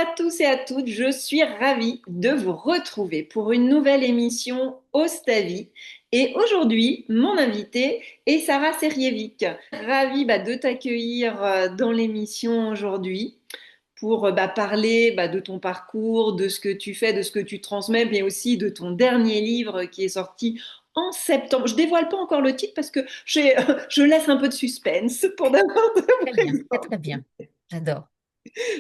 à tous et à toutes, je suis ravie de vous retrouver pour une nouvelle émission Ostavi. Et aujourd'hui, mon invitée est Sarah Serjevic. Ravie de t'accueillir dans l'émission aujourd'hui pour parler de ton parcours, de ce que tu fais, de ce que tu transmets, mais aussi de ton dernier livre qui est sorti en septembre. Je dévoile pas encore le titre parce que je laisse un peu de suspense pour d'abord te Très bien, très présenter. très bien. J'adore.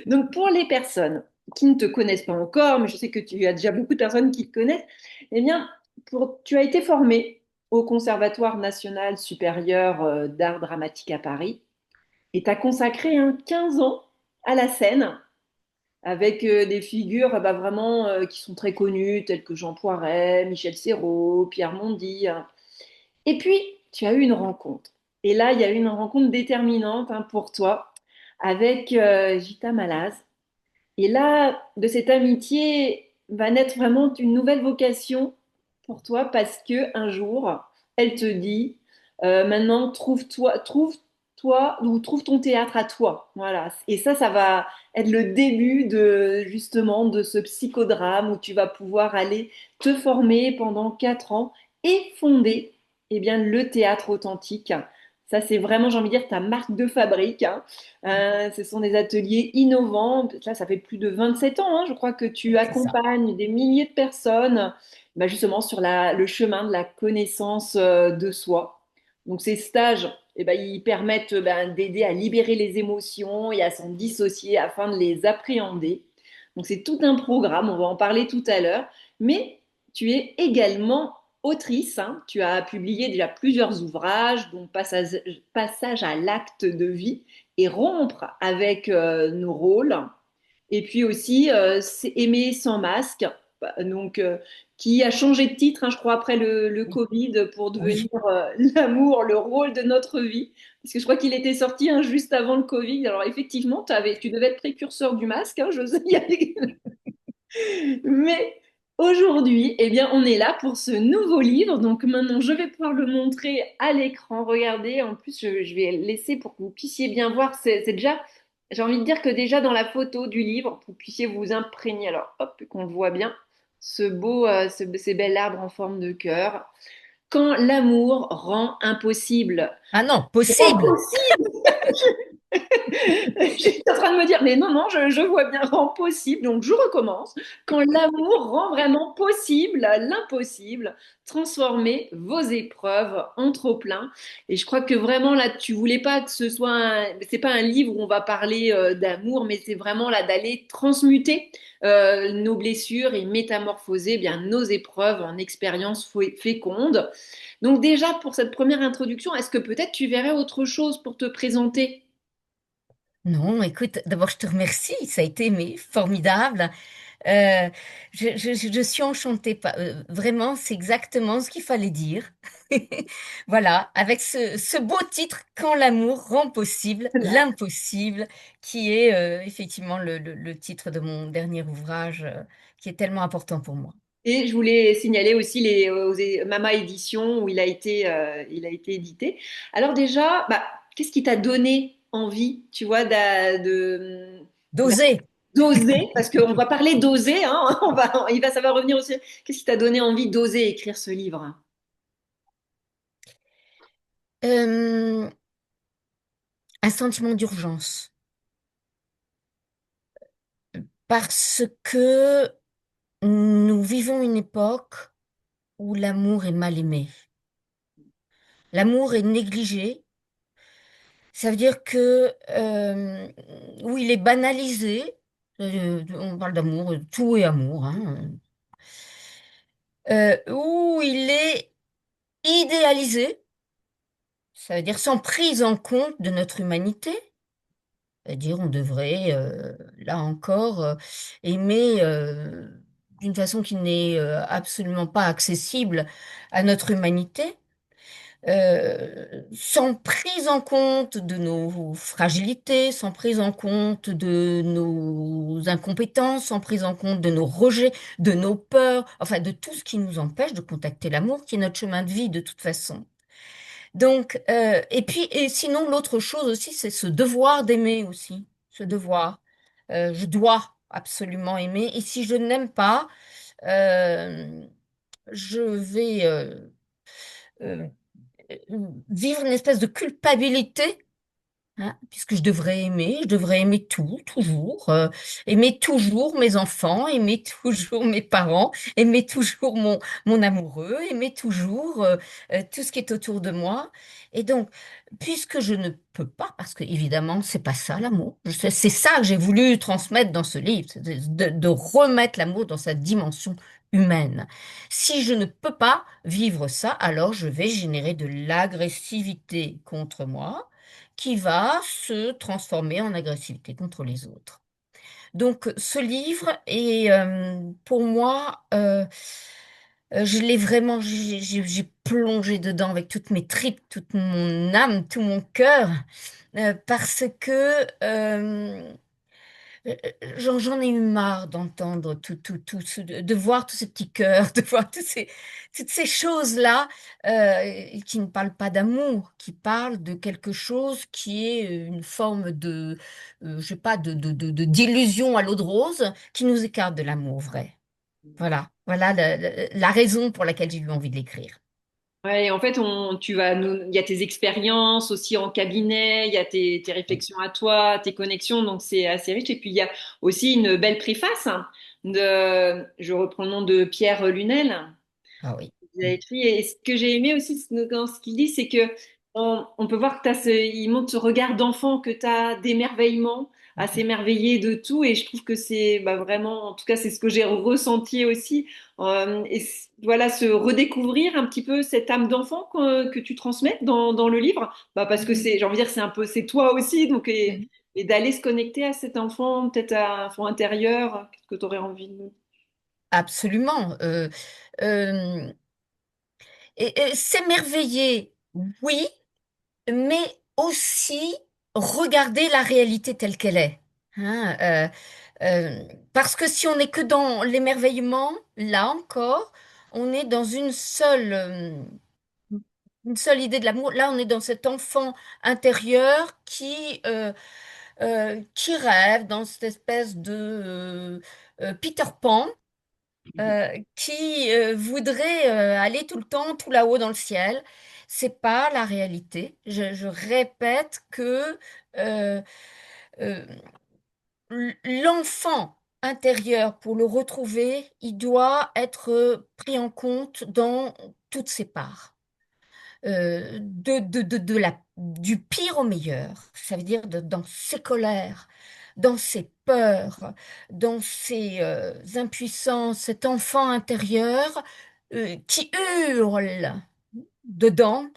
Donc, pour les personnes qui ne te connaissent pas encore, mais je sais que tu as déjà beaucoup de personnes qui te connaissent, eh bien, tu as été formé au Conservatoire national supérieur d'art dramatique à Paris et tu as consacré 15 ans à la scène avec des figures vraiment qui sont très connues, telles que Jean Poiret, Michel Serrault, Pierre Mondy, hein. Et puis, tu as eu une rencontre. Et là, il y a eu une rencontre déterminante pour toi avec Gita Malaz. Et là, de cette amitié va naître vraiment une nouvelle vocation pour toi parce que un jour, elle te dit maintenant trouve-toi ou trouve ton théâtre à toi. Voilà. Et ça va être le début de justement de ce psychodrame où tu vas pouvoir aller te former pendant 4 ans et fonder le théâtre authentique. Ça, c'est vraiment, j'ai envie de dire, ta marque de fabrique, hein. Ce sont des ateliers innovants. Là, ça fait plus de 27 ans, hein, je crois que tu C'est ça. accompagnes des milliers de personnes justement sur le chemin de la connaissance de soi. Donc ces stages, ils permettent d'aider à libérer les émotions et à s'en dissocier afin de les appréhender. Donc c'est tout un programme, on va en parler tout à l'heure. Mais tu es également autrice, hein. Tu as publié déjà plusieurs ouvrages, dont Passage à l'acte de vie et rompre avec nos rôles. Et puis aussi, c'est Aimer sans masque, donc, qui a changé de titre, hein, je crois, après le Oui. Covid pour devenir Oui. l'amour, le rôle de notre vie. Parce que je crois qu'il était sorti juste avant le Covid. Alors effectivement, tu devais être précurseur du masque, hein, je sais. Mais aujourd'hui, on est là pour ce nouveau livre. Donc maintenant, je vais pouvoir le montrer à l'écran. Regardez, en plus, je vais le laisser pour que vous puissiez bien voir. C'est déjà, j'ai envie de dire que déjà dans la photo du livre, vous puissiez vous imprégner. Alors, hop, qu'on le voit bien, ces bel arbres en forme de cœur. Quand l'amour rend impossible. Ah non, Rend possible. possible. J'étais en train de me dire, mais non, non, je vois bien, rend possible. Donc, je recommence. Quand l'amour rend vraiment possible l'impossible, transformez vos épreuves en trop-plein. Et je crois que vraiment, là, tu voulais pas que ce soit c'est pas un livre où on va parler d'amour, mais c'est vraiment là d'aller transmuter nos blessures et métamorphoser bien nos épreuves en expériences fécondes. Donc, déjà, pour cette première introduction, est-ce que peut-être tu verrais autre chose pour te présenter? Non, écoute, d'abord, je te remercie. Ça a été formidable. Euh, je suis enchantée. Vraiment, c'est exactement ce qu'il fallait dire. Voilà, avec ce beau titre, Quand l'amour rend possible l'impossible, qui est effectivement le titre de mon dernier ouvrage, qui est tellement important pour moi. Et je voulais signaler aussi Mama Édition où il a été édité. Alors déjà, qu'est-ce qui t'a donné envie, tu vois, D'oser. d'oser, parce qu'on va parler d'oser, hein, ça va revenir aussi. Qu'est-ce qui t'a donné envie d'oser écrire ce livre? Euh, un sentiment d'urgence. Parce que nous vivons une époque où l'amour est mal aimé. L'amour est négligé. Ça veut dire que où il est banalisé. On parle d'amour, tout est amour, hein. Où il est idéalisé. Ça veut dire sans prise en compte de notre humanité. C'est-à-dire on devrait, là encore, aimer d'une façon qui n'est absolument pas accessible à notre humanité, sans prise en compte de nos fragilités, sans prise en compte de nos incompétences, sans prise en compte de nos rejets, de nos peurs, enfin de tout ce qui nous empêche de contacter l'amour, qui est notre chemin de vie de toute façon. Donc, et puis, et sinon, l'autre chose aussi, c'est ce devoir d'aimer aussi, ce devoir. Je dois. absolument aimer. Et si je n'aime pas, euh, je vais euh, vivre une espèce de culpabilité. Hein, puisque je devrais aimer tout, toujours, aimer toujours mes enfants, aimer toujours mes parents, aimer toujours mon amoureux, aimer toujours tout ce qui est autour de moi. Et donc, puisque je ne peux pas, parce que évidemment, c'est pas ça l'amour, c'est ça que j'ai voulu transmettre dans ce livre, c'est de remettre l'amour dans sa dimension humaine. Si je ne peux pas vivre ça, alors je vais générer de l'agressivité contre moi qui va se transformer en agressivité contre les autres. Donc, ce livre est pour moi, je l'ai vraiment, j'ai plongé dedans avec toutes mes tripes, toute mon âme, tout mon cœur, parce que j'en ai eu marre d'entendre de voir tous ces petits cœurs, de voir toutes ces choses-là qui ne parlent pas d'amour, qui parlent de quelque chose qui est une forme je sais pas, d'illusion à l'eau de rose qui nous écarte de l'amour vrai. Voilà la raison pour laquelle j'ai eu envie de l'écrire. Ouais, en fait, il y a tes expériences aussi en cabinet, il y a tes réflexions à toi, tes connexions, donc c'est assez riche. Et puis il y a aussi une belle préface je reprends le nom de Pierre Lunel, Ah oui. il a écrit. Et ce que j'ai aimé aussi dans ce qu'il dit, c'est que on peut voir que il montre ce regard d'enfant que tu as d'émerveillement, à s'émerveiller de tout. Et je trouve que c'est vraiment, en tout cas, c'est ce que j'ai ressenti aussi. Voilà, se redécouvrir un petit peu cette âme d'enfant que tu transmets dans le livre. Parce que j'ai envie de dire, c'est toi aussi. Donc, et d'aller se connecter à cet enfant, peut-être à un enfant intérieur, qu'est-ce que tu aurais envie de... Absolument. Euh, et s'émerveiller, oui, mais aussi regarder la réalité telle qu'elle est. Hein, parce que si on n'est que dans l'émerveillement, là encore, on est dans une seule idée de l'amour. Là, on est dans cet enfant intérieur qui rêve dans cette espèce de Peter Pan qui voudrait aller tout le temps tout là-haut dans le ciel. C'est pas la réalité. Je répète que euh, euh, l'enfant intérieur, pour le retrouver, il doit être pris en compte dans toutes ses parts du pire au meilleur. Ça veut dire dans ses colères, dans ses peurs, dans ses impuissances, cet enfant intérieur qui hurle dedans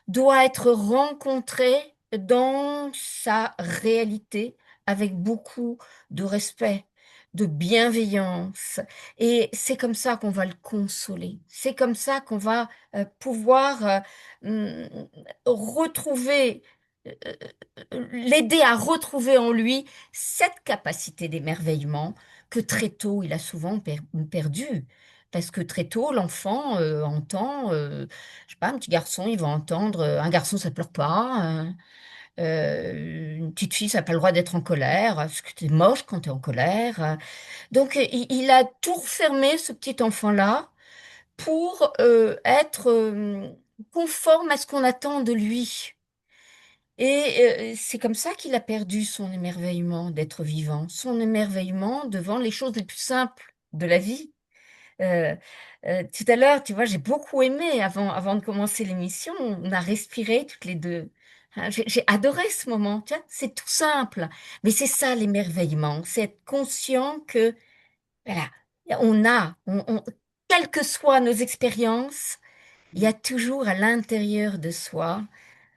doit être rencontré dans sa réalité avec beaucoup de respect, de bienveillance. Et c'est comme ça qu'on va le consoler. C'est comme ça qu'on va pouvoir retrouver, euh, l'aider à retrouver en lui cette capacité d'émerveillement que très tôt il a souvent perdu. Parce que très tôt, l'enfant entend je sais pas, un petit garçon, il va entendre un garçon, ça pleure pas. Une petite fille, ça n'a pas le droit d'être en colère, parce que t'es moche quand t'es en colère. Donc, il a tout refermé, ce petit enfant-là, pour être conforme à ce qu'on attend de lui. Et c'est comme ça qu'il a perdu son émerveillement d'être vivant, son émerveillement devant les choses les plus simples de la vie. Euh, Tout à l'heure, tu vois, j'ai beaucoup aimé avant de commencer l'émission. On a respiré toutes les deux. Hein, j'ai adoré ce moment. Tu vois, c'est tout simple, mais c'est ça l'émerveillement, c'est être conscient que voilà, quelles que soient nos expériences, il y a toujours à l'intérieur de soi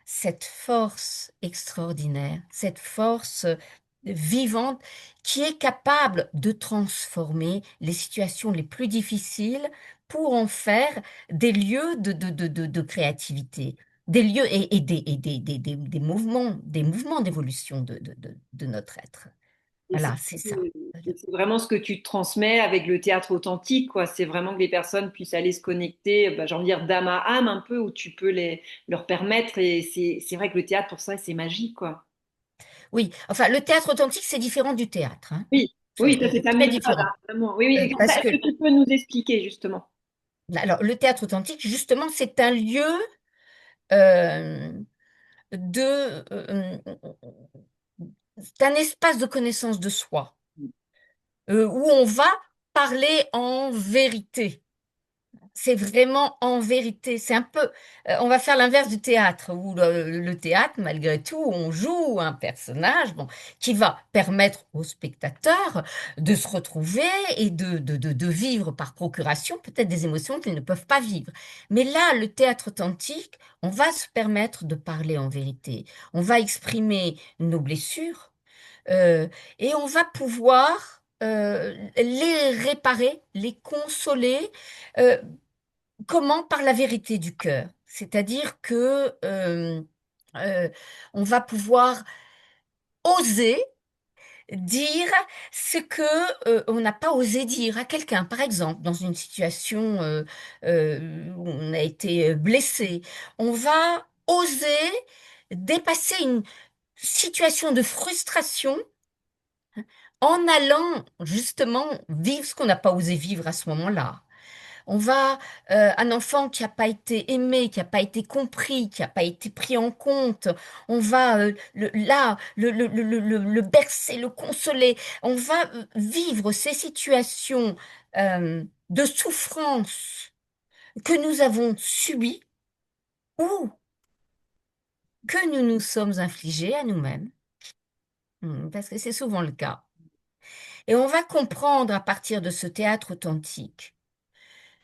cette force extraordinaire, cette force vivante qui est capable de transformer les situations les plus difficiles pour en faire des lieux de créativité, des lieux et des mouvements d'évolution de notre être. Et Voilà, c'est ça. c'est vraiment ce que tu transmets avec le théâtre authentique, quoi. C'est vraiment que les personnes puissent aller se connecter, j'ai envie de dire d'âme à âme un peu, où tu peux leur permettre. Et c'est vrai que le théâtre, pour ça, c'est magique, quoi. Oui, enfin, le théâtre authentique, c'est différent du théâtre. Hein. Oui. Oui, ça c'est ta Très méthode, hein, différent. vraiment. Oui, oui. Parce Est-ce que, que tu peux nous expliquer justement? alors, le théâtre authentique, justement, c'est un lieu euh, de, c'est un espace de connaissance de soi, où on va parler en vérité. C'est vraiment en vérité. C'est un peu, on va faire l'inverse du théâtre, où le théâtre, malgré tout, on joue un personnage, bon, qui va permettre aux spectateurs de se retrouver et de vivre par procuration peut-être des émotions qu'ils ne peuvent pas vivre. Mais là, le théâtre authentique, on va se permettre de parler en vérité. On va exprimer nos blessures, euh, et on va pouvoir les réparer, les consoler. euh, Comment? Par la vérité du cœur. C'est-à-dire que euh, on va pouvoir oser dire ce que on n'a pas osé dire à quelqu'un. Par exemple, dans une situation où on a été blessé, on va oser dépasser une situation de frustration en allant justement vivre ce qu'on n'a pas osé vivre à ce moment-là. On va, un enfant qui n'a pas été aimé, qui n'a pas été compris, qui n'a pas été pris en compte, on va le bercer, le consoler. On va vivre ces situations de souffrance que nous avons subies ou que nous nous sommes infligées à nous-mêmes. Parce que c'est souvent le cas. Et on va comprendre à partir de ce théâtre authentique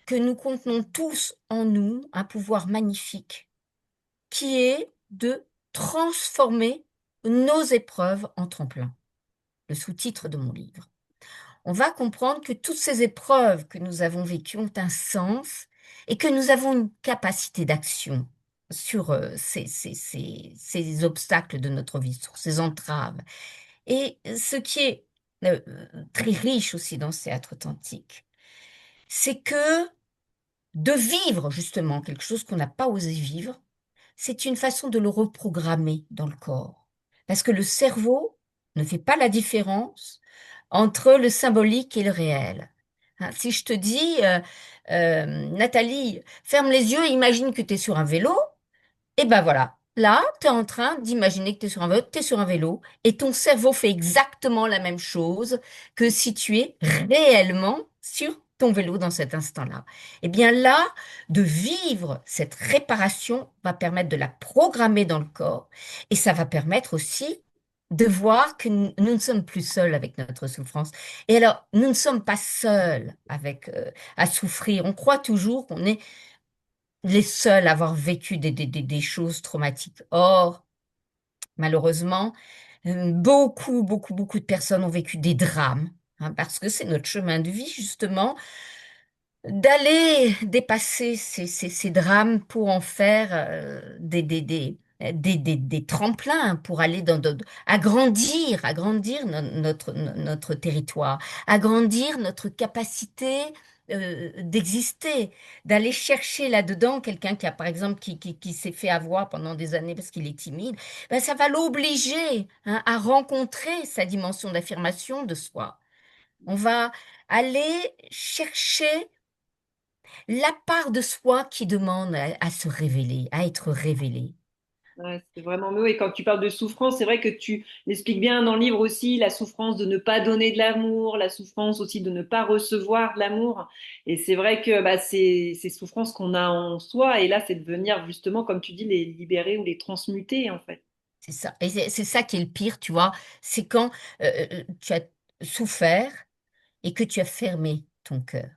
que nous contenons tous en nous un pouvoir magnifique qui est de transformer nos épreuves en tremplin, le sous-titre de mon livre. On va comprendre que toutes ces épreuves que nous avons vécues ont un sens et que nous avons une capacité d'action sur ces obstacles de notre vie, sur ces entraves. Et ce qui est très riche aussi dans ce théâtre authentique, c'est que de vivre justement quelque chose qu'on n'a pas osé vivre, c'est une façon de le reprogrammer dans le corps. Parce que le cerveau ne fait pas la différence entre le symbolique et le réel. Hein, si je te dis, Nathalie, ferme les yeux et imagine que tu es sur un vélo, et ben voilà, là, tu es en train d'imaginer que tu es sur un vélo, tu sur un vélo, et ton cerveau fait exactement la même chose que si tu es réellement sur ton vélo dans cet instant-là. Et bien là, de vivre cette réparation va permettre de la programmer dans le corps, et ça va permettre aussi de voir que nous ne sommes plus seuls avec notre souffrance. Et alors, nous ne sommes pas seuls avec, à souffrir. On croit toujours qu'on est les seuls à avoir vécu des choses traumatiques. Or, malheureusement, beaucoup de personnes ont vécu des drames, hein, parce que c'est notre chemin de vie, justement, d'aller dépasser ces drames pour en faire des tremplins, pour aller agrandir notre territoire, agrandir notre capacité d'exister, d'aller chercher là-dedans quelqu'un qui a, par exemple, qui s'est fait avoir pendant des années parce qu'il est timide, ben, ça va l'obliger, hein, à rencontrer sa dimension d'affirmation de soi. On va aller chercher la part de soi qui demande à se révéler, à être révélée. Ouais, c'est vraiment mieux. Et quand tu parles de souffrance, c'est vrai que tu l'expliques bien dans le livre aussi, la souffrance de ne pas donner de l'amour, la souffrance aussi de ne pas recevoir de l'amour. Et c'est vrai que bah, c'est ces souffrances qu'on a en soi. Et là, c'est de venir justement, comme tu dis, les libérer ou les transmuter, en fait. C'est ça. Et c'est ça qui est le pire, tu vois. C'est quand tu as souffert et que tu as fermé ton cœur.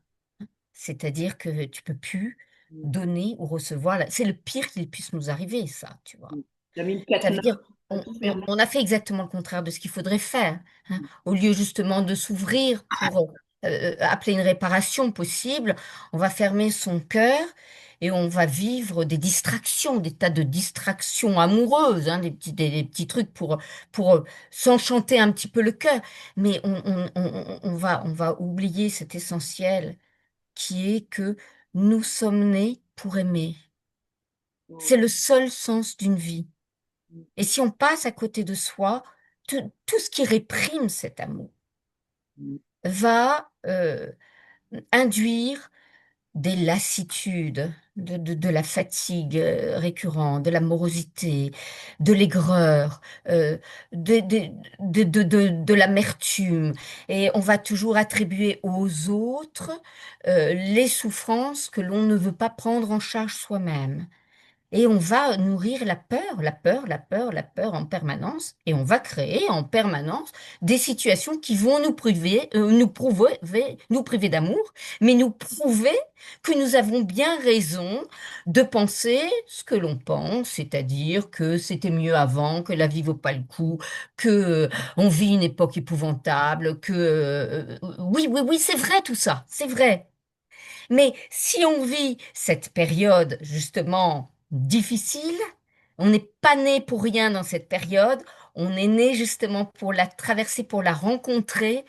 C'est-à-dire que tu peux plus donner ou recevoir. C'est le pire qu'il puisse nous arriver, ça, tu vois. Tu as mis le Ça veut cadenas dire, à tout fermer. on a fait exactement le contraire de ce qu'il faudrait faire, hein. Au lieu justement de s'ouvrir pour appeler une réparation possible, on va fermer son cœur et on va vivre des distractions, des tas de distractions amoureuses, hein, des petits trucs pour s'enchanter un petit peu le cœur. Mais on va oublier cet essentiel qui est que nous sommes nés pour aimer. C'est le seul sens d'une vie. Et si on passe à côté de soi, tout ce qui réprime cet amour, va induire des lassitudes, de la fatigue récurrente, de la morosité, de l'aigreur, de, de, de l'amertume. Et on va toujours attribuer aux autres les souffrances que l'on ne veut pas prendre en charge soi-même. Et on va nourrir la peur, la peur, la peur, la peur en permanence. Et on va créer en permanence des situations qui vont nous priver d'amour, mais nous prouver que nous avons bien raison de penser ce que l'on pense, c'est-à-dire que c'était mieux avant, que la vie vaut pas le coup, que on vit une époque épouvantable, que oui, oui, oui, c'est vrai tout ça, c'est vrai. Mais si on vit cette période justement difficile, on n'est pas né pour rien dans cette période, on est né justement pour la traverser, pour la rencontrer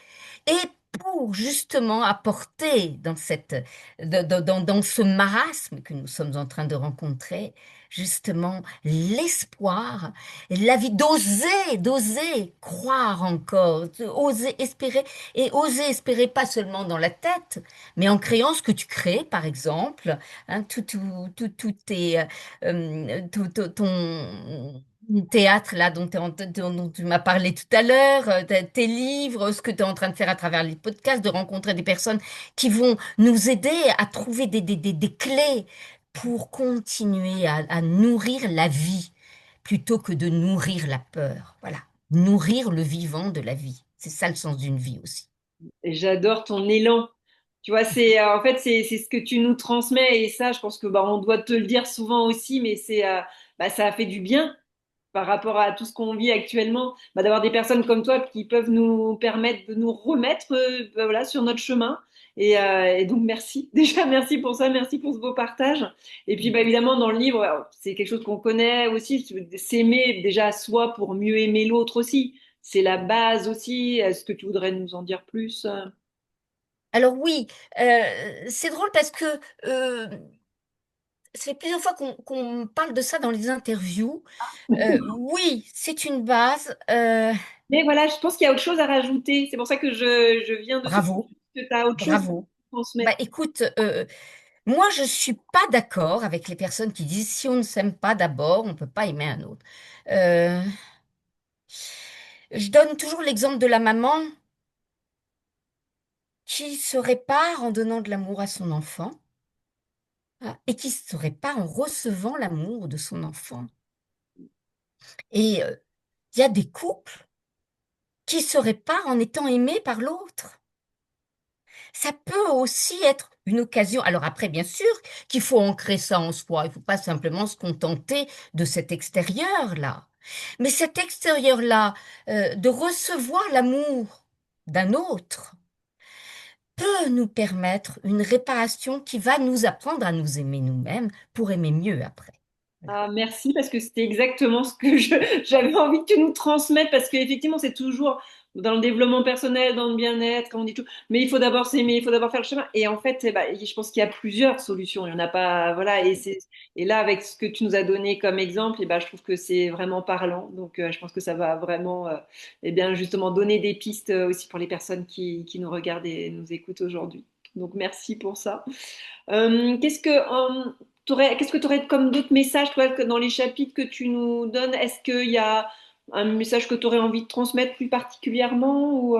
et pour justement apporter dans dans ce marasme que nous sommes en train de rencontrer, justement l'espoir, la vie, d'oser croire encore, oser espérer et oser espérer pas seulement dans la tête, mais en créant ce que tu crées, par exemple, hein, tout ton théâtre là dont tu m'as parlé tout à l'heure, tes livres, ce que tu es en train de faire à travers les podcasts, de rencontrer des personnes qui vont nous aider à trouver des clés pour continuer à nourrir la vie plutôt que de nourrir la peur. Voilà, nourrir le vivant de la vie. C'est ça le sens d'une vie aussi. Et j'adore ton élan. Tu vois, c'est en fait c'est ce que tu nous transmets et ça, je pense que bah on doit te le dire souvent aussi, mais c'est bah, ça a fait du bien par rapport à tout ce qu'on vit actuellement, bah, d'avoir des personnes comme toi qui peuvent nous permettre de nous remettre bah, voilà sur notre chemin. Et donc merci déjà merci pour ça, merci pour ce beau partage. Et puis bah, évidemment dans le livre, c'est quelque chose qu'on connaît aussi, s'aimer déjà soi pour mieux aimer l'autre aussi. C'est la base aussi. Est-ce que tu voudrais nous en dire plus? Alors oui, c'est drôle parce que euh, ça fait plusieurs fois qu'on parle de ça dans les interviews. Oui, c'est une base. Mais voilà, je pense qu'il y a autre chose à rajouter. C'est pour ça que je viens de te Bravo, que tu as autre chose à bravo. Bah transmettre. écoute, moi je suis pas d'accord avec les personnes qui disent si on ne s'aime pas d'abord, on peut pas aimer un autre. Euh, je donne toujours l'exemple de la maman qui se répare en donnant de l'amour à son enfant, hein, et qui se répare en recevant l'amour de son enfant. Et il y a des couples qui se réparent en étant aimés par l'autre. Ça peut aussi être une occasion. Alors après, bien sûr qu'il faut ancrer ça en soi. Il ne faut pas simplement se contenter de cet extérieur-là. Mais cet extérieur-là, de recevoir l'amour d'un autre, peut nous permettre une réparation qui va nous apprendre à nous aimer nous-mêmes pour aimer mieux après. Voilà. Ah, merci parce que c'était exactement ce que j'avais envie que tu nous transmettes parce qu'effectivement, c'est toujours dans le développement personnel, dans le bien-être, comme on dit tout. Mais il faut d'abord s'aimer, il faut d'abord faire le chemin. Et en fait, eh ben, je pense qu'il y a plusieurs solutions. Il n'y en a pas, voilà. Et là, avec ce que tu nous as donné comme exemple, eh ben, je trouve que c'est vraiment parlant. Donc, je pense que ça va vraiment, eh bien, justement, donner des pistes aussi pour les personnes qui nous regardent et nous écoutent aujourd'hui. Donc, merci pour ça. Qu'est-ce que tu aurais comme d'autres messages, toi, que dans les chapitres que tu nous donnes? Est-ce qu'il y a un message que tu aurais envie de transmettre plus particulièrement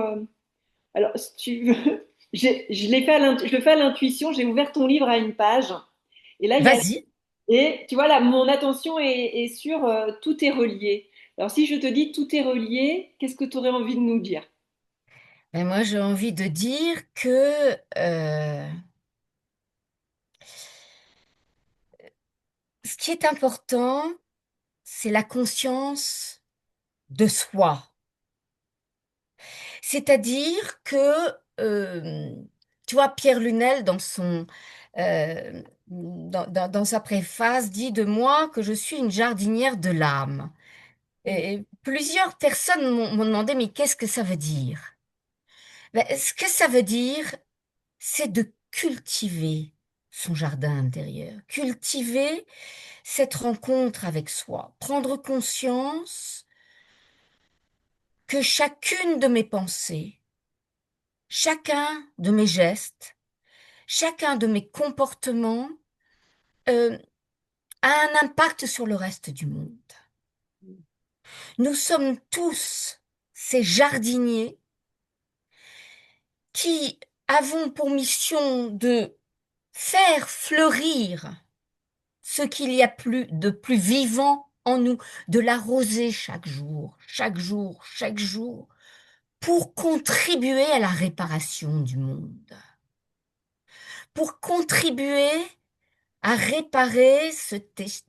Alors, si tu veux, je le fais à l'intuition. J'ai ouvert ton livre à une page et là, il y a Vas-y. et tu vois là, mon attention est sur tout est relié. Alors, si je te dis tout est relié, qu'est-ce que tu aurais envie de nous dire? Ben moi, j'ai envie de dire que ce qui est important, c'est la conscience de soi. C'est-à-dire que, tu vois, Pierre Lunel, dans sa préface, dit de moi que je suis une jardinière de l'âme. Et plusieurs personnes m'ont demandé, mais qu'est-ce que ça veut dire? Ben, ce que ça veut dire, c'est de cultiver son jardin intérieur, cultiver cette rencontre avec soi, prendre conscience que chacune de mes pensées, chacun de mes gestes, chacun de mes comportements euh, a un impact sur le reste du monde. Nous sommes tous ces jardiniers qui avons pour mission de faire fleurir ce qu'il y a plus de plus vivant en nous, de l'arroser chaque jour, chaque jour, chaque jour, pour contribuer à la réparation du monde, pour contribuer à réparer ce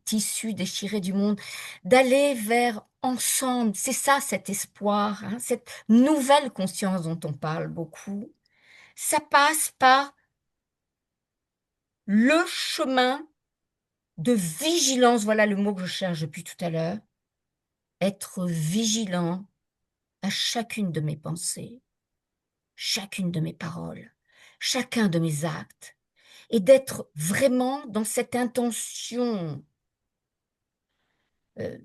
tissu déchiré du monde, d'aller vers ensemble. C'est ça cet espoir, hein, cette nouvelle conscience dont on parle beaucoup. Ça passe par le chemin de vigilance, voilà le mot que je cherche depuis tout à l'heure, être vigilant à chacune de mes pensées, chacune de mes paroles, chacun de mes actes, et d'être vraiment dans cette intention, euh,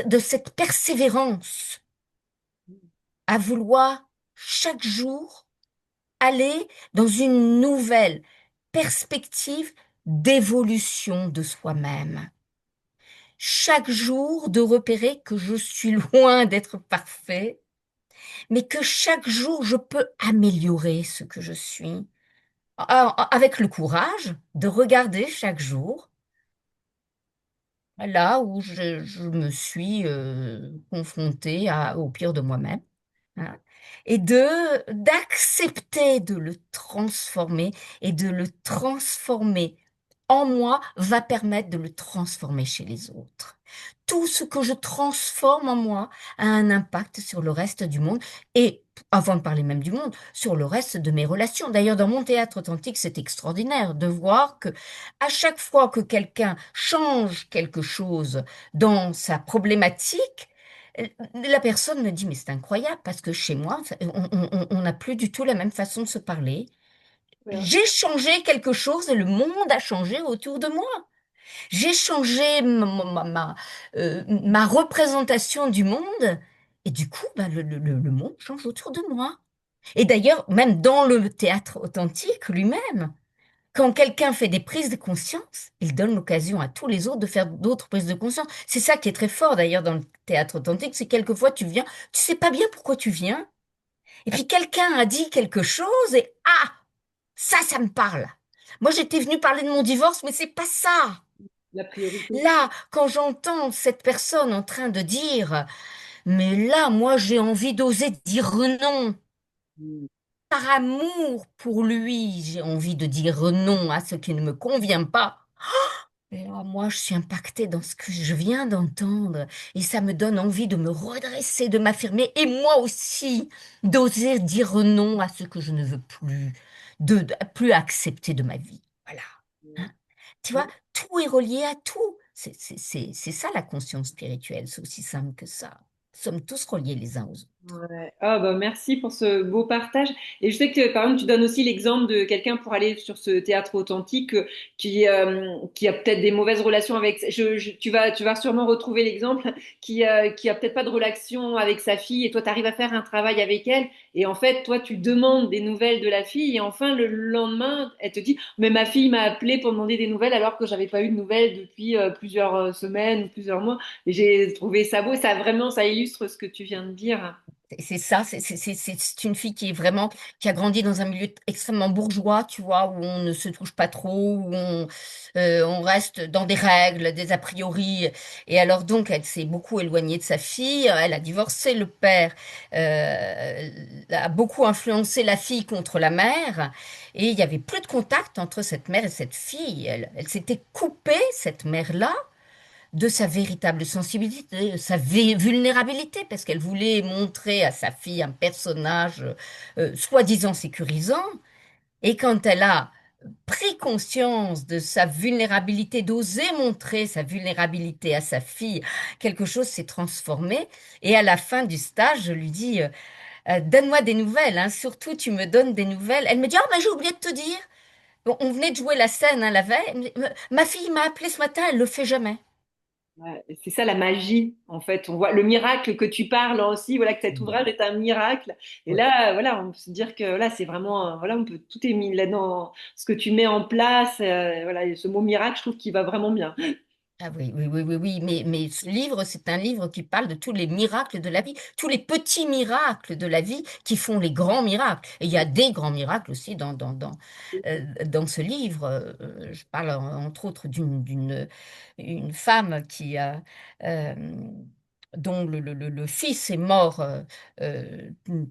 de cette persévérance à vouloir chaque jour aller dans une nouvelle perspective d'évolution de soi-même. Chaque jour de repérer que je suis loin d'être parfait, mais que chaque jour je peux améliorer ce que je suis, avec le courage de regarder chaque jour là où je me suis confrontée au pire de moi-même, hein, et d'accepter de le transformer, et de le transformer en moi va permettre de le transformer chez les autres. Tout ce que je transforme en moi a un impact sur le reste du monde et, avant de parler même du monde, sur le reste de mes relations. D'ailleurs, dans mon théâtre authentique, c'est extraordinaire de voir que à chaque fois que quelqu'un change quelque chose dans sa problématique, la personne me dit, mais c'est incroyable parce que chez moi, on n'a plus du tout la même façon de se parler. Ouais. J'ai changé quelque chose et le monde a changé autour de moi. J'ai changé ma représentation du monde et du coup, bah, le monde change autour de moi. Et d'ailleurs, même dans le théâtre authentique lui-même, quand quelqu'un fait des prises de conscience, il donne l'occasion à tous les autres de faire d'autres prises de conscience. C'est ça qui est très fort d'ailleurs dans le théâtre authentique, c'est quelquefois tu viens, tu sais pas bien pourquoi tu viens, et puis quelqu'un a dit quelque chose et ah, ça me parle. Moi j'étais venue parler de mon divorce, mais c'est pas ça. La priorité. Là, quand j'entends cette personne en train de dire, mais là, moi j'ai envie d'oser dire non. Mm. Par amour pour lui, j'ai envie de dire non à ce qui ne me convient pas. Et là, moi, je suis impactée dans ce que je viens d'entendre et ça me donne envie de me redresser, de m'affirmer et moi aussi d'oser dire non à ce que je ne veux plus, de plus accepter de ma vie. Voilà. Hein. Tu vois, tout est relié à tout. C'est ça la conscience spirituelle, c'est aussi simple que ça. Nous sommes tous reliés les uns aux autres. Ouais. Ah bah merci pour ce beau partage. Et je sais que par exemple tu donnes aussi l'exemple de quelqu'un pour aller sur ce théâtre authentique qui a peut-être des mauvaises relations avec. Tu vas sûrement retrouver l'exemple qui a peut-être pas de relation avec sa fille et toi tu arrives à faire un travail avec elle et en fait toi tu demandes des nouvelles de la fille et enfin le lendemain elle te dit mais ma fille m'a appelé pour demander des nouvelles alors que j'avais pas eu de nouvelles depuis plusieurs semaines ou plusieurs mois. Et j'ai trouvé ça beau. Ça vraiment ça illustre ce que tu viens de dire. C'est ça, c'est une fille qui est vraiment, qui a grandi dans un milieu extrêmement bourgeois, tu vois, où on ne se touche pas trop, où on reste dans des règles, des a priori. Et alors donc, elle s'est beaucoup éloignée de sa fille, elle a divorcé, le père a beaucoup influencé la fille contre la mère, et il y avait plus de contact entre cette mère et cette fille. Elle s'était coupée, cette mère-là de sa véritable sensibilité, de sa vulnérabilité, parce qu'elle voulait montrer à sa fille un personnage soi-disant sécurisant. Et quand elle a pris conscience de sa vulnérabilité, d'oser montrer sa vulnérabilité à sa fille, quelque chose s'est transformé. Et à la fin du stage, je lui dis, donne-moi des nouvelles, hein, surtout tu me donnes des nouvelles. Elle me dit, oh, mais j'ai oublié de te dire. Bon, on venait de jouer la scène, hein, la veille. Elle me dit, ma fille m'a appelé ce matin, elle le fait jamais. Ouais, et c'est ça la magie, en fait. On voit le miracle que tu parles aussi, voilà, que cet ouvrage est un miracle. Et Oui. là, voilà, on peut se dire que là, c'est vraiment, voilà, on peut, tout est mis là-dedans, ce que tu mets en place. Voilà, et ce mot miracle, je trouve qu'il va vraiment bien. Ah oui, oui, oui, oui, oui, mais ce livre, c'est un livre qui parle de tous les miracles de la vie, tous les petits miracles de la vie qui font les grands miracles. Et il y a des grands miracles aussi dans ce livre. Je parle entre autres une femme euh, dont le fils est mort, euh,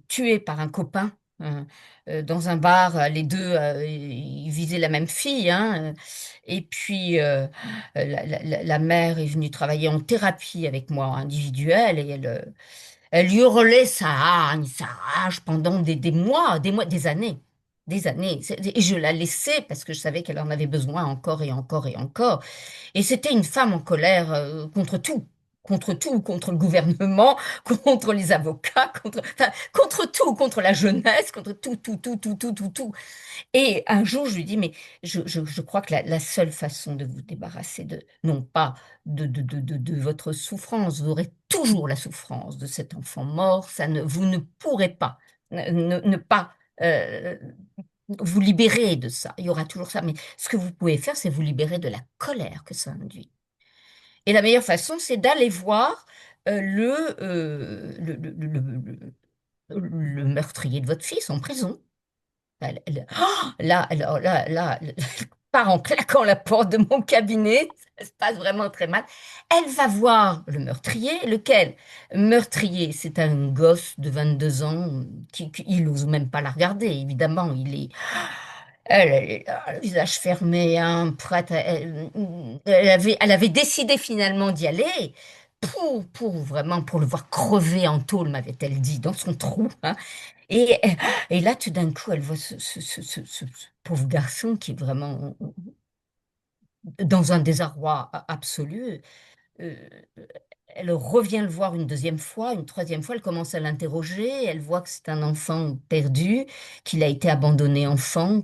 tué par un copain. Dans un bar, les deux, ils visaient la même fille, hein, et puis, la mère est venue travailler en thérapie avec moi individuelle et elle hurlait sa rage pendant des mois, des années. Des années. Et je la laissais parce que je savais qu'elle en avait besoin encore et encore et encore. Et c'était une femme en colère contre tout, contre le gouvernement, contre les avocats, enfin, contre tout, contre la jeunesse, contre tout, tout, tout, tout, tout, tout, tout. Et un jour, je lui dis, mais je crois que la seule façon de vous débarrasser non pas de votre souffrance, vous aurez toujours la souffrance de cet enfant mort, vous ne pourrez pas ne pas euh, vous libérer de ça. Il y aura toujours ça. Mais ce que vous pouvez faire, c'est vous libérer de la colère que ça induit. Et la meilleure façon, c'est d'aller voir le meurtrier de votre fils en prison. Elle part en claquant la porte de mon cabinet, ça se passe vraiment très mal. Elle va voir le meurtrier, lequel meurtrier, c'est un gosse de 22 ans il n'ose même pas la regarder, évidemment, elle est là, le visage fermé, hein, prête elle avait décidé finalement d'y aller. Pour le voir crever en tôle, m'avait-elle dit, dans son trou, hein. Et, et là, tout d'un coup, elle voit ce pauvre garçon qui est vraiment dans un désarroi absolu. Euh, Elle revient le voir une deuxième fois, une troisième fois, elle commence à l'interroger, elle voit que c'est un enfant perdu, qu'il a été abandonné enfant,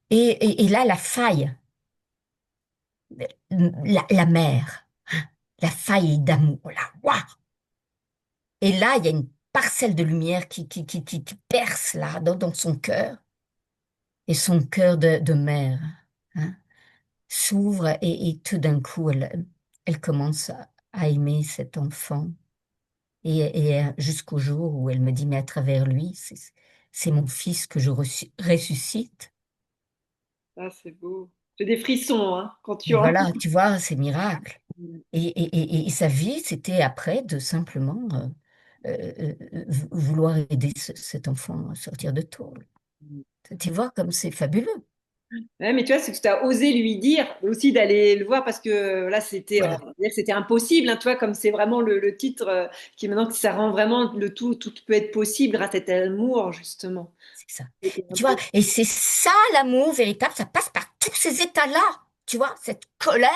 et là, la faille, la mère, la faille d'amour, là, waouh. Et là, il y a une parcelle de lumière qui perce là, dans son cœur, et son cœur de mère, hein, s'ouvre et tout d'un coup, elle commence à aimer cet enfant. Jusqu'au jour où elle me dit, mais à travers lui, c'est mon fils que je ressuscite. Ah, c'est beau. J'ai des frissons, hein, quand tu Et en... voilà, tu vois, c'est miracle. Et sa vie, c'était après de simplement vouloir aider cet enfant à sortir de tôle. Tu vois comme c'est fabuleux. Ouais, mais tu vois, c'est que tu as osé lui dire aussi d'aller le voir parce que là, c'était Voilà, on va dire que c'était impossible, hein, tu vois, comme c'est vraiment le titre qui maintenant que ça rend vraiment le tout, tout peut être possible grâce à cet amour, justement. c'est ça. C'était Tu vois, impossible. et c'est ça l'amour véritable, ça passe par tous ces états-là. Tu vois, cette colère,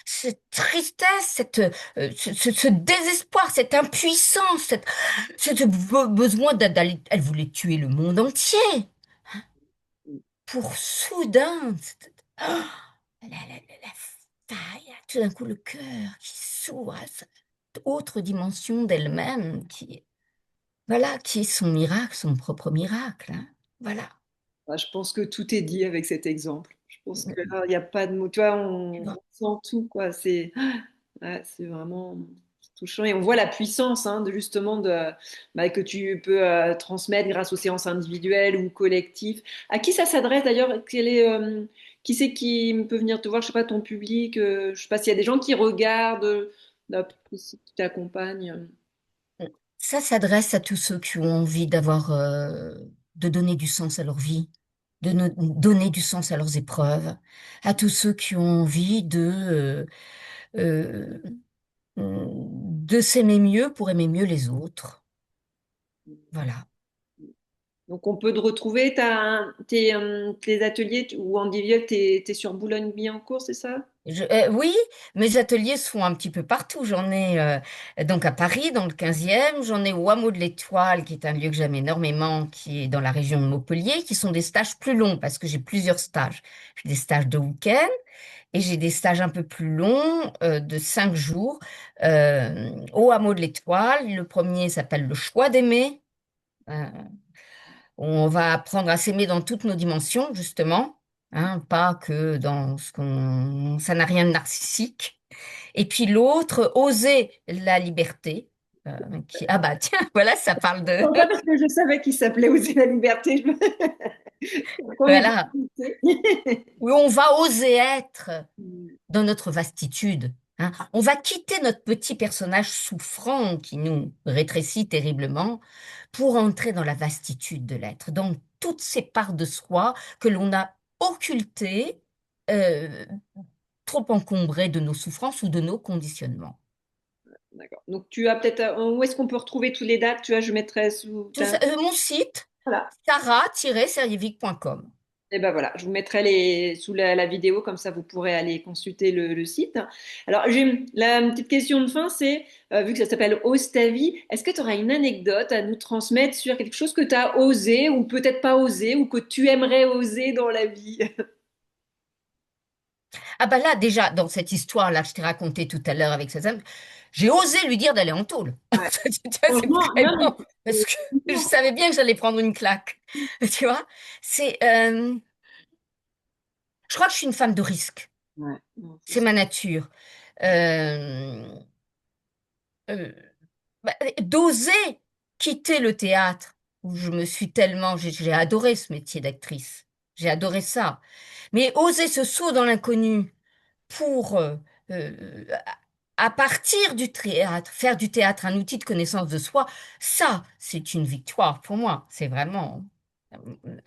cette tristesse, ce désespoir, cette impuissance, ce besoin d'aller, elle voulait tuer le monde entier pour soudain, oh, la faille, tout d'un coup le cœur qui s'ouvre à cette autre dimension d'elle-même voilà, qui est son miracle, son propre miracle, hein. Voilà. Ah, je pense que tout est dit avec cet exemple. Je pense que là, il n'y a pas de mots. Tu vois, Tu on vois, sent tout, quoi. Ouais, c'est vraiment touchant. Et on voit la puissance, hein, de justement bah, que tu peux transmettre grâce aux séances individuelles ou collectives. À qui ça s'adresse d'ailleurs? Qui c'est qui peut venir te voir? Je sais pas, ton public. Je sais pas s'il y a des gens qui regardent, qui t'accompagnent. ça s'adresse à tous ceux qui ont envie de donner du sens à leur vie, donner du sens à leurs épreuves, à tous ceux qui ont envie euh, de s'aimer mieux pour aimer mieux les autres. Voilà. Donc on peut te retrouver, tes ateliers ou individuels, tu es sur Boulogne-Billancourt, c'est ça? Oui, mes ateliers se font un petit peu partout. J'en ai donc à Paris, dans le 15e, j'en ai au Hameau de l'Étoile, qui est un lieu que j'aime énormément, qui est dans la région de Montpellier, qui sont des stages plus longs, parce que j'ai plusieurs stages. J'ai des stages de week-end et j'ai des stages un peu plus longs, de 5 jours, au Hameau de l'Étoile. Le premier s'appelle Le choix d'aimer. Euh, on va apprendre à s'aimer dans toutes nos dimensions, justement, hein, pas que dans ce qu'on... Ça n'a rien de narcissique. Et puis l'autre, oser la liberté. Ah bah tiens, voilà, ça parle de... Non, pas parce que je savais qu'il s'appelait Oser la liberté. Comme Voilà, opportunité. où on va oser être dans notre vastitude, hein. On va quitter notre petit personnage souffrant qui nous rétrécit terriblement pour entrer dans la vastitude de l'être, dans toutes ces parts de soi que l'on a occultées, euh, trop encombrées de nos souffrances ou de nos conditionnements. D'accord. Donc, tu as peut-être. Où est-ce qu'on peut retrouver tous les dates? Tu vois, je mettrai sous. Mon site, Voilà. sarah-serjevic.com. Et ben voilà, je vous mettrai sous la vidéo, comme ça vous pourrez aller consulter le site. Alors, j'ai la petite question de fin, c'est, vu que ça s'appelle Ose ta vie, est-ce que tu auras une anecdote à nous transmettre sur quelque chose que tu as osé ou peut-être pas osé ou que tu aimerais oser dans la vie? Ah bah là, déjà, dans cette histoire-là que je t'ai racontée tout à l'heure avec Sazam, j'ai osé lui dire d'aller en tôle. Ouais. Tu vois, c'est Franchement, non, vraiment... mais Parce que je savais bien que j'allais prendre une claque. Tu vois, c'est... je crois que je suis une femme de risque. ouais, non, c'est C'est ça. ma nature. Euh, euh, D'oser quitter le théâtre, où je me suis tellement... J'ai adoré ce métier d'actrice. J'ai adoré ça. Mais oser ce saut dans l'inconnu pour, euh, à partir du théâtre, faire du théâtre un outil de connaissance de soi, ça, c'est une victoire pour moi. C'est vraiment,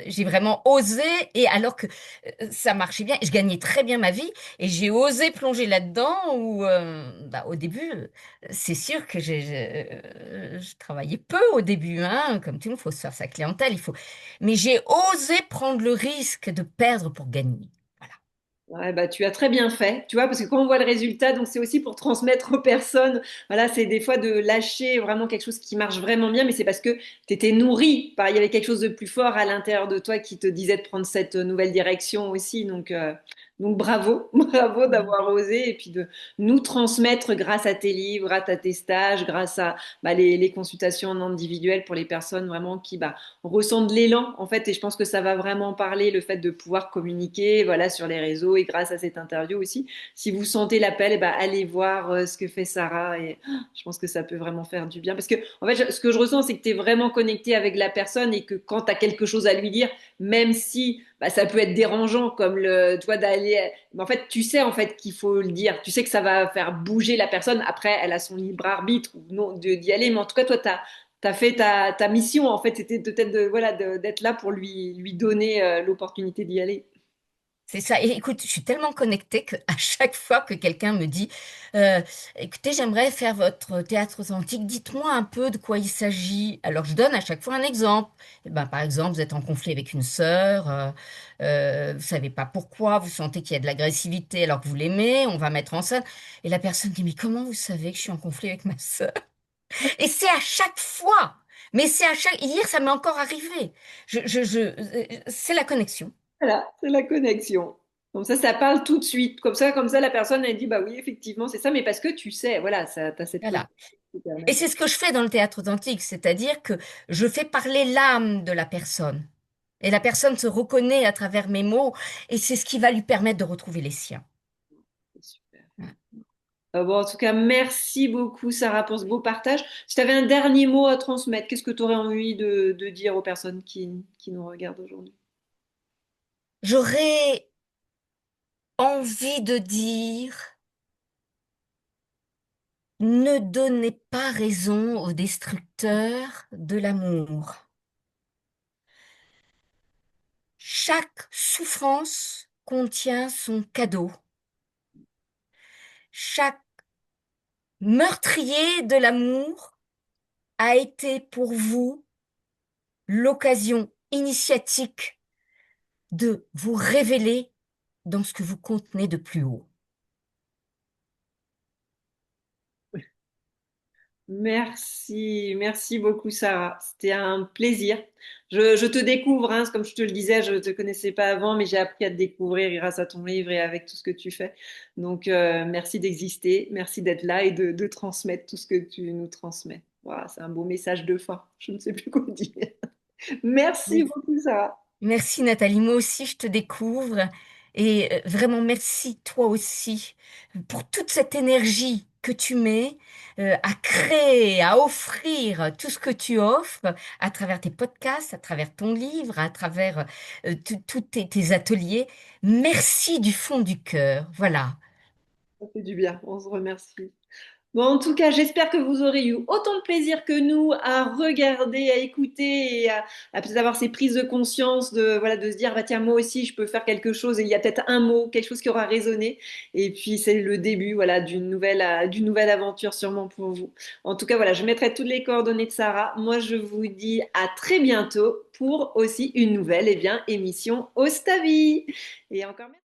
j'ai vraiment osé, et alors que ça marchait bien, je gagnais très bien ma vie, et j'ai osé plonger là-dedans où, bah, au début, c'est sûr que je travaillais peu au début, hein, comme tout le monde, il faut se faire sa clientèle, il faut, mais j'ai osé prendre le risque de perdre pour gagner. Voilà. Ouais, bah, tu as très bien fait, tu vois, parce que quand on voit le résultat, donc c'est aussi pour transmettre aux personnes. Voilà, c'est des fois de lâcher vraiment quelque chose qui marche vraiment bien, mais c'est parce que tu étais nourri par, il y avait quelque chose de plus fort à l'intérieur de toi qui te disait de prendre cette nouvelle direction aussi. Donc bravo, bravo d'avoir osé et puis de nous transmettre grâce à tes livres, grâce à tes stages, grâce à bah, les consultations en individuel pour les personnes vraiment qui bah, ressentent de l'élan en fait. Et je pense que ça va vraiment parler le fait de pouvoir communiquer, voilà, sur les réseaux et grâce à cette interview aussi. Si vous sentez l'appel, eh ben, allez voir ce que fait Sarah et je pense que ça peut vraiment faire du bien. Parce que en fait, ce que je ressens, c'est que tu es vraiment connecté avec la personne et que quand tu as quelque chose à lui dire, même si bah, ça peut être dérangeant comme toi d'aller, mais en fait, tu sais en fait qu'il faut le dire. Tu sais que ça va faire bouger la personne. Après, elle a son libre arbitre ou non d'y aller, mais en tout cas, toi, t'as fait ta mission, en fait, c'était peut-être voilà, d'être là pour lui donner l'opportunité d'y aller. C'est ça. Et écoute, je suis tellement connectée qu'à chaque fois que quelqu'un me dit, écoutez, j'aimerais faire votre théâtre authentique, dites-moi un peu de quoi il s'agit. Alors, je donne à chaque fois un exemple. Eh ben, par exemple, vous êtes en conflit avec une sœur, vous savez pas pourquoi, vous sentez qu'il y a de l'agressivité alors que vous l'aimez, on va mettre en scène. Et la personne dit, mais comment vous savez que je suis en conflit avec ma sœur? Et c'est à chaque fois. Mais c'est à chaque... Hier, ça m'est encore arrivé. C'est la connexion. Voilà, c'est la connexion. Comme ça parle tout de suite. Comme ça, la personne, elle dit, bah oui, effectivement, c'est ça, mais parce que tu sais, voilà, ça, t'as cette Voilà. connexion qui permet Et de... c'est ce que je fais dans le théâtre authentique, c'est-à-dire que je fais parler l'âme de la personne. Et la personne se reconnaît à travers mes mots, et c'est ce qui va lui permettre de retrouver les siens. C'est super. Bon, en tout cas, merci beaucoup, Sarah, pour ce beau partage. Si tu avais un dernier mot à transmettre, qu'est-ce que tu aurais envie de dire aux personnes qui nous regardent aujourd'hui? J'aurais envie de dire, ne donnez pas raison aux destructeurs de l'amour. Chaque souffrance contient son cadeau. Chaque meurtrier de l'amour a été pour vous l'occasion initiatique de vous révéler dans ce que vous contenez de plus haut. Merci, merci beaucoup Sarah. C'était un plaisir. Je te découvre, hein, comme je te le disais, je ne te connaissais pas avant, mais j'ai appris à te découvrir grâce à ton livre et avec tout ce que tu fais. Donc, merci d'exister, merci d'être là et de transmettre tout ce que tu nous transmets. Voilà, c'est un beau message de fin. Je ne sais plus quoi dire. Merci beaucoup Sarah. Merci Nathalie, moi aussi je te découvre et vraiment merci toi aussi pour toute cette énergie que tu mets à créer, à offrir tout ce que tu offres à travers tes podcasts, à travers ton livre, à travers tous tes ateliers. Merci du fond du cœur. Voilà. Ça fait du bien, on se remercie. Bon, en tout cas, j'espère que vous aurez eu autant de plaisir que nous à regarder, à écouter et à peut-être avoir ces prises de conscience de, voilà, de se dire, bah, tiens, moi aussi, je peux faire quelque chose et il y a peut-être un mot, quelque chose qui aura résonné. Et puis, c'est le début, voilà, d'une nouvelle aventure sûrement pour vous. En tout cas, voilà, je mettrai toutes les coordonnées de Sarah. Moi, je vous dis à très bientôt pour aussi une nouvelle, eh bien, émission Ostavi. Et encore merci.